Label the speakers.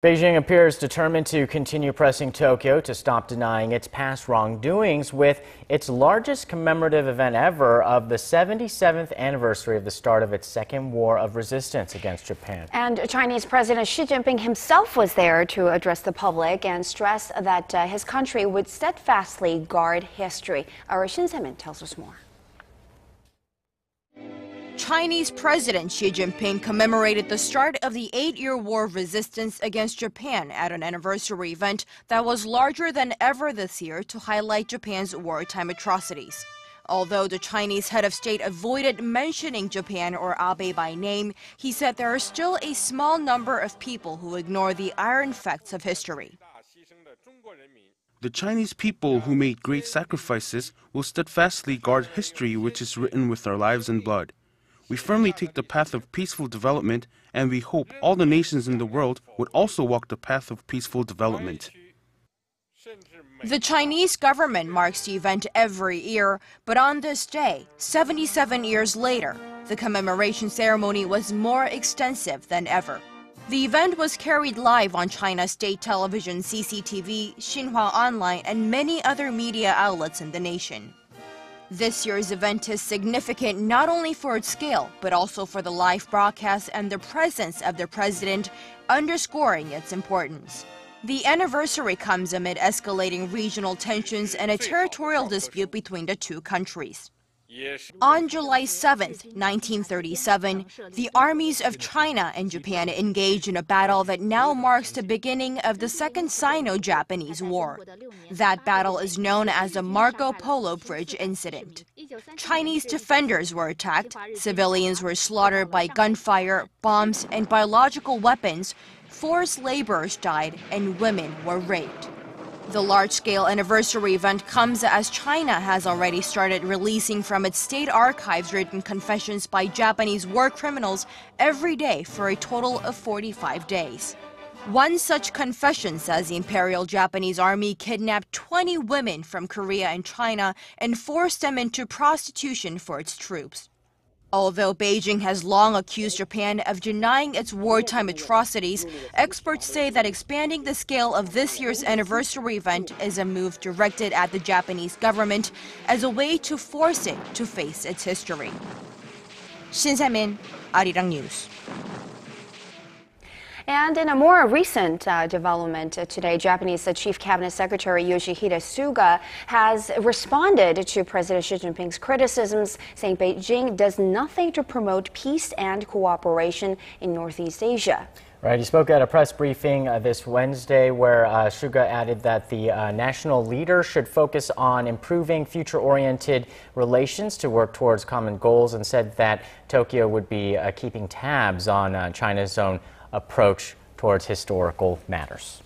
Speaker 1: Beijing appears determined to continue pressing Tokyo to stop denying its past wrongdoings with its largest commemorative event ever of the 77th anniversary of the start of its second war of resistance against Japan.
Speaker 2: And Chinese President Xi Jinping himself was there to address the public and stress that his country would steadfastly guard history. Our Shin Se-min tells us more.
Speaker 3: Chinese President Xi Jinping commemorated the start of the 8-year war of resistance against Japan at an anniversary event that was larger than ever this year to highlight Japan's wartime atrocities. Although the Chinese head of state avoided mentioning Japan or Abe by name, he said there are still a small number of people who ignore the iron facts of history.
Speaker 4: The Chinese people who made great sacrifices will steadfastly guard history which is written with our lives and blood. We firmly take the path of peaceful development, and we hope all the nations in the world would also walk the path of peaceful development.
Speaker 3: The Chinese government marks the event every year, but on this day, 77 years later, the commemoration ceremony was more extensive than ever. The event was carried live on China's state television CCTV, Xinhua Online, and many other media outlets in the nation. This year's event is significant not only for its scale, but also for the live broadcast and the presence of the president, underscoring its importance. The anniversary comes amid escalating regional tensions and a territorial dispute between the two countries. On July 7, 1937, the armies of China and Japan engaged in a battle that now marks the beginning of the Second Sino-Japanese War. That battle is known as the Marco Polo Bridge incident. Chinese defenders were attacked, civilians were slaughtered by gunfire, bombs, and biological weapons, forced laborers died, and women were raped. The large-scale anniversary event comes as China has already started releasing from its state archives written confessions by Japanese war criminals every day for a total of 45 days. One such confession says the Imperial Japanese Army kidnapped 20 women from Korea and China and forced them into prostitution for its troops. Although Beijing has long accused Japan of denying its wartime atrocities, experts say that expanding the scale of this year's anniversary event is a move directed at the Japanese government as a way to force it to face its history. Shin Se-min, Arirang News.
Speaker 2: And in a more recent development today, Japanese Chief Cabinet Secretary Yoshihide Suga has responded to President Xi Jinping's criticisms, saying Beijing does nothing to promote peace and cooperation in Northeast Asia.
Speaker 1: Right, he spoke at a press briefing this Wednesday where Suga added that the national leader should focus on improving future-oriented relations to work towards common goals, and said that Tokyo would be keeping tabs on China's own approach towards historical matters.